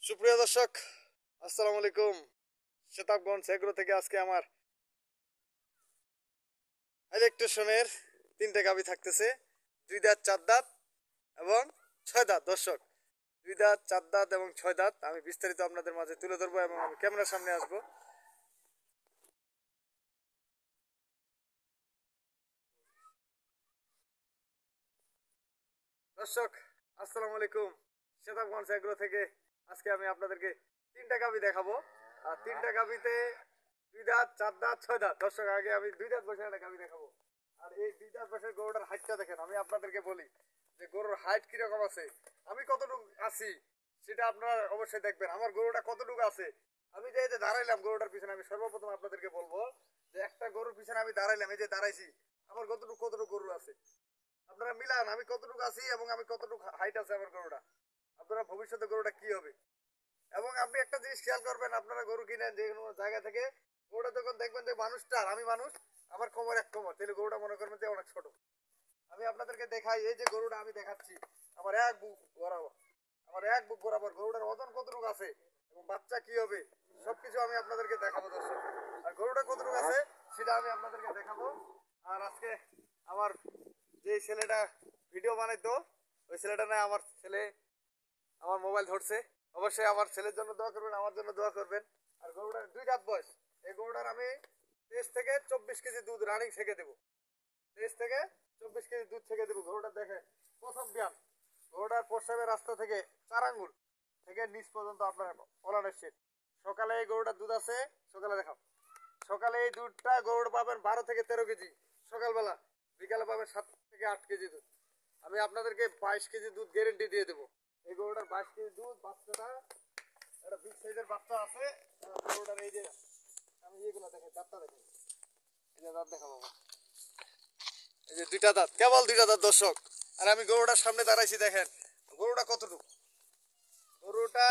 সুপ্রিয় দর্শক, আসসালামু আলাইকুম। শেতাবগঞ্জ এগ্রো থেকে আজকে আমার ইলেকট্রিশিয়ানের 3টে গাভী থাকতেছে। 2 দাঁত, 4 দাঁত এবং 6 দাঁত। দর্শক, 2 দাঁত, 4 দাঁত এবং 6 দাঁত আমি বিস্তারিত আপনাদের মাঝে তুলে ধরবো এবং আমি ক্যামেরার সামনে আসবো। দর্শক, আসসালামু আলাইকুম। শেতাবগঞ্জ এগ্রো থেকে আজকে আমি আপনাদেরকে 3টা গাভী দেখাবো। আর 3টা গাভীতে 2 দাঁত, 4 দাঁত, 6 দাঁত। দর্শক, আগে আমি 2 দাঁত বসে একটা গাভী দেখাবো। আর এই 2 দাঁত বসে গরুটার হাইটটা দেখেন। আমি আপনাদেরকে বলি যে গরুর হাইট কিরকম আছে, আমি কতটুকু আছি সেটা আপনারা অবশ্যই দেখবেন। আমার গরুটা কতটুকু আছে, আমি যে দাঁড়াইলাম গরুটার পিছনে, আমি সর্বপ্রথম আপনাদেরকে বলবো যে একটা গরুর পিছনে আমি দাঁড়াইলাম, এই যে দাঁড়াইছি, আমার কতটুকু গরু আছে আপনারা মিলান, আমি কতটুকু আছি এবং আমি কতটুকু হাইট আছে আমার গরুটা, আপনারা ভবিষ্যতে গরুটা কি হবে। এবং আপনি একটা জিনিস খেয়াল করবেন, আপনারা গরু কিনেন যে কোনো জায়গা থেকে, গরুটা যখন দেখবেন যে মানুষটা, আমি মানুষ, আমার কোমর এক কোমর, তাহলে গরুটা মনে করবেন যে অনেক ছোট। আমি আপনাদেরকে দেখাই, এই যে গরুটা আমি দেখাচ্ছি, আমার এক বুক বরাবর, গরুটার ওজন কতটুকু আছে এবং বাচ্চা কি হবে সবকিছু আমি আপনাদেরকে দেখাবো। দর্শক, আর গরুটা কতটুকু আছে সেটা আমি আপনাদেরকে দেখাবো। আর আজকে আমার যে ছেলেটা ভিডিও বানাইতো, ওই ছেলেটা না, আমার ছেলে আমার মোবাইল ধরছে। অবশ্যই আমার ছেলের জন্য দোয়া করবেন, আমার জন্য দোয়া করবেন। আর গরুটার 2 দাঁত বয়স, এই গরুটার আমি 23 থেকে 24 কেজি দুধ রানিং থেকে দেবো। 23 থেকে 24 কেজি দুধ থেকে দেবো। গরুটা দেখে প্রথম ব্যায়াম, গরুটার প্রস্রাবের রাস্তা থেকে 4 আঙ্গুল থেকে নিচ পর্যন্ত আপনার ওলানের শীত। সকালে এই গরুটার দুধ আছে, সকালে দেখাও, সকালে এই দুধটা গরুটা পাবেন 12 থেকে 13 কেজি সকালবেলা, বিকালে পাবেন 7 থেকে 8 কেজি দুধ। আমি আপনাদেরকে 22 কেজি দুধ গ্যারেন্টি দিয়ে দেবো। এই গরুটার 22 কেজি দুধ। বাচ্চাটা একটা বিগ সাইজের বাচ্চা আছে গরুটার। এই যে আমি এইগুলো দেখাই, দাঁতটা দেখাই, এই যে দাঁত দেখাবো, এই যে 2টা দাঁত, কেবল 2টা দাঁত। দর্শক, আর আমি গরুটার সামনে দাঁড়াইছি, দেখেন গরুটা কতটুকু। গরুটা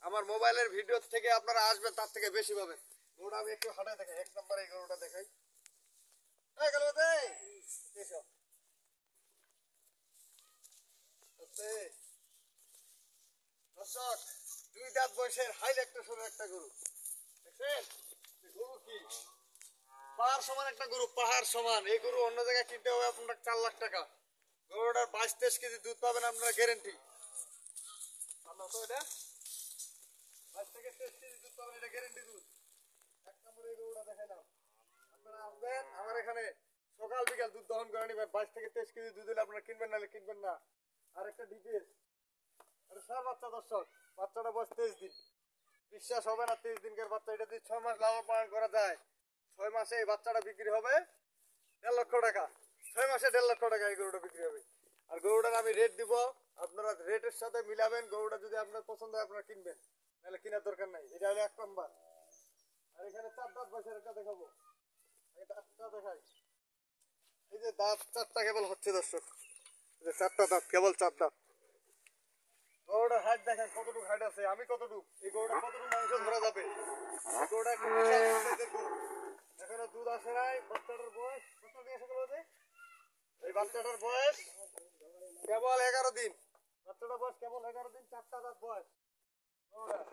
আমার মোবাইলের ভিডিও থেকে আপনারা আসবেন তার থেকে বেশি পাবেন। গরুটা আমি একটু হাঁটাই দেখাই, 1 নম্বরে এই গরুটা দেখাই। দর্শক, 2 দাঁত বয়সের হাই ল্যাকটেশনের একটা গরু দেখছেন। গরু কি পাহাড় সমান একটা গরু, পাহাড় সমান। এই গরু অন্য জায়গায় কিনতে হবে আপনার 4 লাখ টাকা। গরুটার 22-23 কেজি দুধ পাবেন আপনারা গ্যারেন্টি। তো এটা 22 থেকে 23 কেজি দুধ পাবেন, এটা গ্যারেন্টি দুধ। 1 নম্বরে এই গরুটা দেখাইলাম। আপনারা আসবেন আমার এখানে, সকাল বিকাল দুধ দহন করে নিবেন। 22 থেকে 23 কেজি দুধ হলে আপনারা কিনবেন, নাহলে কিনবেন না। আর একটা ডিটেলস, এটা সার বাচ্চা। দর্শক, বাচ্চাটা বয়স 23 দিন। বিশ্বাস হবে না, 23 দিনকার বাচ্চা। এটা দিয়ে 6 মাস লালন পালন করা যায়। 6 মাসে এই বাচ্চাটা বিক্রি হবে 1.5 লক্ষ টাকা। 6 মাসে 1.5 লক্ষ টাকা এই গরুটা বিক্রি হবে। আর গরুটার আমি রেট দিব, আপনারা রেটের সাথে মিলাবেন। গরুটা যদি আপনার পছন্দ হয় আপনারা কিনবেন, নাহলে কেনার দরকার নাই। এটা হলো 1 নম্বর। আর এখানে 4 দাঁত বয়সের একটা দেখাবো, এই দাঁতটা দেখাই। এই যে দাঁত 4টা কেবল হচ্ছে। দর্শক, এই যে 4টা দাঁত, কেবল 4 দাঁত। গরুটার হাইট দেখেন কতটুকু হাইট আছে, আমি কতটুকু, এই গরুটা কতটুকু মাংস ধরা যাবে। এই গরুটা একটা বিশাল সাইজের গরু। এখনো দুধ আসে নাই। বাচ্চাটার বয়স কত দিয়ে আসে, এই বাচ্চাটার বয়স কেবল 11 দিন। বাচ্চাটার বয়স কেবল 11 দিন। 4টা দাঁত বয়স গরুটার।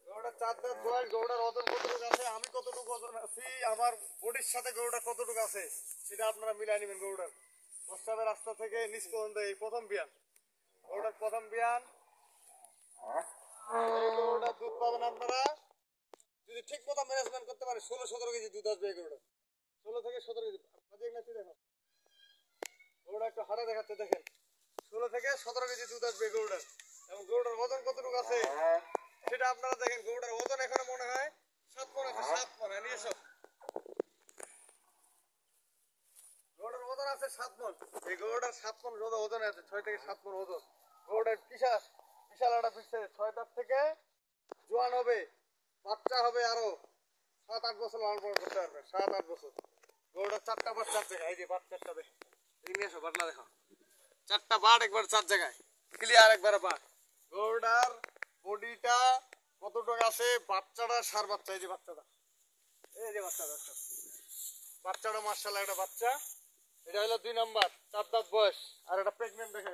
গরুটার 4 দাঁত বয়স। গরুটার ওজন কতটুকু আছে, আমি কতটুকু ওজন আছি, আমার বডির সাথে গরুটা কতটুকু আছে সেটা আপনারা মিলাই নেবেন। গরুটার প্রস্রাবের রাস্তা থেকে নিচ পর্যন্ত এই প্রথম বিয়ান, গরুটার প্রথম বিয়ান। এই গরুটার দুধ পাবেন আপনারা যদি ঠিক মতো ম্যানেজমেন্ট করতে পারে 16-17 কেজি দুধ আসবে এই গরুটা। 16 থেকে 17 কেজি। দেখো গরুটা একটু হাঁটা দেখাচ্ছে, দেখেন 16 থেকে 17 কেজি দুধ আসবে গরুটার। এবং গরুটার ওজন কতটুকু আছে সেটা আপনারা দেখেন। গরুটার ওজন এখানে মনে হয় 7 মণ আছে, 7 মণ। নিয়ে এসো, গরুটার ওজন আছে 7 মণ। এই গরুটার 7 মণ ওজন আছে, 6 থেকে 7 মণ ওজন। গরুটার বিশাল বিশাল একটা বিশাল 6 দাঁত থেকে জোয়ান হবে, বাচ্চা হবে আরো 7-8 বছর লালন পালন করতে পারবে। 7-8 বছর। গরুটার 4টা বাচ্চা দেখা, এই যে বাচ্চাটা দেখো, এই নিয়ে এসো, বাটলা দেখো, 4টা বাট একবার 4 জায়গায় ক্লিয়ার, একবার বাট। গরুটার বডিটা কতটুকু আছে, বাচ্চাটা সার বাচ্চা। এই যে বাচ্চাটা, এই যে বাচ্চাটা, বাচ্চাটা মার্শাল্লাহ একটা বাচ্চা। এটা হলো 2 নাম্বার, 4 দাঁত বয়স। আর এটা প্রেগনেন্ট দেখে,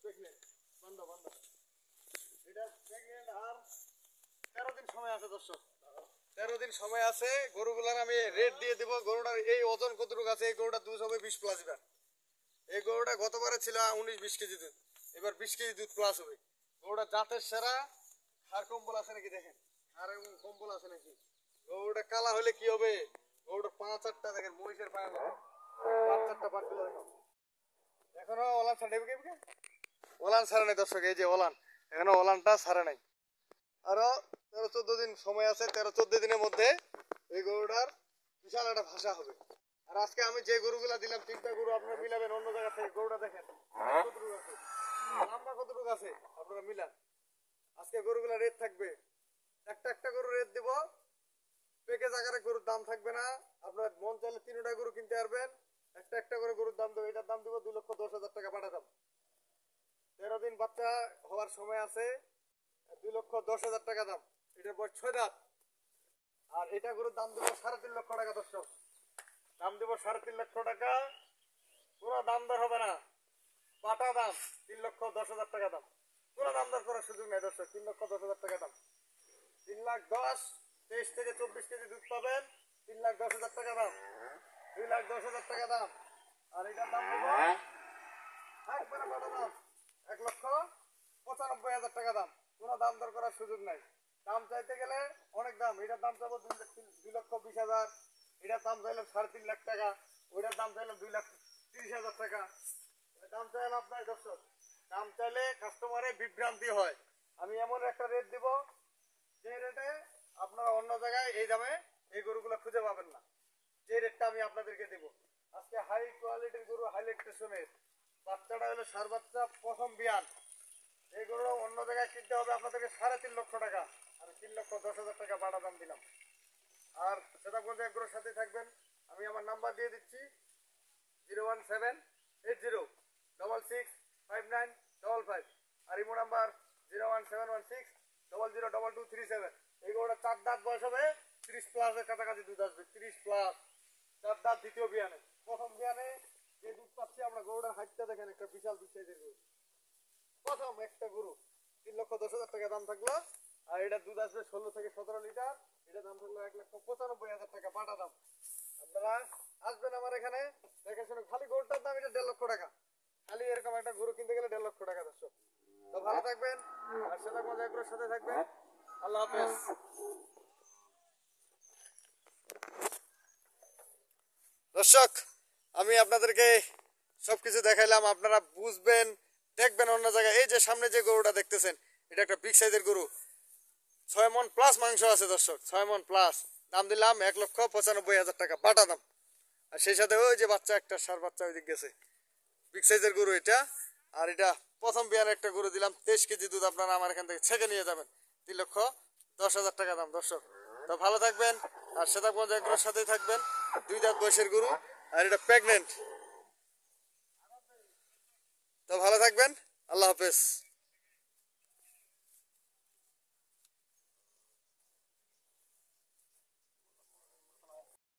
প্রেগনেন্ট বান্দা বান্দা। এটা প্রেগনেন্ট আর 13 দিন সময় আছে দর্শক। 13 দিন সময় আছে। গরুগুলার আমি রেট দিয়ে দিব। গরুটার এই ওজন কতটুকু আছে? এই গরুটা দুধ হবে 20 প্লাস এবার। এই গরুটা গতবারে ছিল 19-20 কেজি দুধ, এবার 20 কেজি দুধ প্লাস হবে। গরুটা জাতের সেরা। হাড় কম্বল আছে নাকি দেখেন, হাড় এবং কম্বল আছে নাকি। গরুটা কালা হলে কি হবে? গরুটা 5-4টা দেখেন মহিষের পায়ের মতো 5-4টা পাটগুলো দেখো। এখনো ওলান ছাড়ে ওলান ছাড়ে নাই দর্শক। এই যে ওলান, এখনো ওলানটা ছাড়ে নাই। আরো 13-14 দিন সময় আছে। 13-14 দিনের মধ্যে এই গরুটার বিশাল একটা ভাষা হবে। আর আজকে আমি যে গরুগুলা দিলাম 3টা গরু আপনারা মিলাবেন অন্য জায়গা থেকে। গরুটা দেখেন কতটুকু আছে, লম্বা কতটুকু আছে, আপনারা মিলান। আজকে গরুগুলা রেট থাকবে, একটা একটা গরু রেট দিব। প্যাকেজ আকারে গরুর দাম থাকবে না। আপনার মন চাইলে 3টা গরু কিনতে পারবেন। একটা একটা করে গরুর দাম দেবো। এটার দাম দিব 2,10,000 টাকা পাঠা দাম। 13 দিন বাচ্চা হওয়ার সময় আছে। 2,10,000 টাকা দাম। এটার বয়স 6 দাঁত। আর এটা গরুর দাম দেবো 3.5 লক্ষ টাকা দর্শক। দাম দেবো 3.5 লক্ষ টাকা। কোনো দাম দর হবে না, পাটা দাম 3,10,000 টাকা দাম। কোনো দাম দর করার সুযোগ নেই দর্শক। 3,10,000 টাকা দাম। 3,10,000, 23 থেকে 24 কেজি দুধ পাবেন। 3,10,000 টাকা দাম। 2,10,000 টাকা দাম। আর এটার দাম দেবো থাকবে না পাটা দাম 1,95,000 টাকা দাম। কোনো দাম দর করার সুযোগ নাই। দাম চাইতে গেলে অনেক দাম। এটার দাম চাবো 2,20,000। এটার দাম চাইলাম 3.5 লাখ টাকা। ওইটার দাম চাইলাম 2,30,000 টাকা। দাম চাইলাম আপনার দর্শক। দাম চাইলে কাস্টমারের বিভ্রান্তি হয়। আমি এমন একটা রেট দিব যে রেটে আপনারা অন্য জায়গায় এই দামে এই গরুগুলো খুঁজে পাবেন না। যে রেটটা আমি আপনাদেরকে দেব। আজকে হাই কোয়ালিটির গরু, হাই ল্যাকটেশনের বাচ্চাটা হলো সার বাচ্চা, প্রথম বিয়ান। এই গরু অন্য জায়গায় কিনতে হবে আপনাদেরকে 3.5 লক্ষ টাকা। আমি 3,10,000 টাকা বাড়া দাম দিলাম। আর সেটা বলতে এক গরুর সাথে থাকবেন। আমি আমার নাম্বার দিয়ে দিচ্ছি 01780665955। আর ইমো নাম্বার 01716002237। এই গরুটা 4 দাঁত বয়স হবে, 30 প্লাসের কাছাকাছি দুধ আসবে। 30 প্লাস 4 দাঁত দ্বিতীয় বিয়ানে। প্রথম বিয়ানে যে দুধ পাচ্ছি আমরা, গরুটার হাইটটা দেখেন, একটা বিশাল দুধ সাইজের গরু। প্রথম একটা গরু 3,10,000 টাকা দাম থাকলো। আর এটা দুধ আসবে 16 থেকে 17 লিটার। এটা দাম থাকলো 1,95,000 টাকা পাটা দাম। আপনারা আসবেন আমার এখানে দেখে শুনে। খালি গরুটার দাম এটা 1.5 লক্ষ টাকা। খালি এরকম একটা গরু কিনতে গেলে 1.5 লক্ষ টাকা দর্শক। তো ভালো থাকবেন আর সেটা মজা করে সাথে থাকবেন। আল্লাহ হাফেজ। দর্শক, আমি আপনাদেরকে সবকিছু দেখাইলাম, আপনারা বুঝবেন, দেখবেন অন্য জায়গায়। এই যে সামনে যে গরুটা দেখতেছেন, এটা একটা বিগ সাইজের গরু। 6 মন প্লাস মাংস আছে দর্শক, 6 মন প্লাস। দাম দিলাম 1,95,000 টাকা বাটা দাম। আর সেই সাথে ওই যে বাচ্চা একটা সার বাচ্চা ওই দিক গেছে, বিগ সাইজের গরু এটা। আর এটা প্রথম বিয়ার একটা গরু দিলাম, 23 কেজি দুধ। আপনারা আমার এখান থেকে ছেঁকে নিয়ে যাবেন। 3,10,000 টাকা দাম দর্শক। তো ভালো থাকবেন আর সেতাবগঞ্জ এগুলোর সাথেই থাকবেন। 2 দাঁত বয়সের গরু আর এটা প্রেগনেন্ট। তো ভালো থাকবেন, আল্লাহ হাফেজ।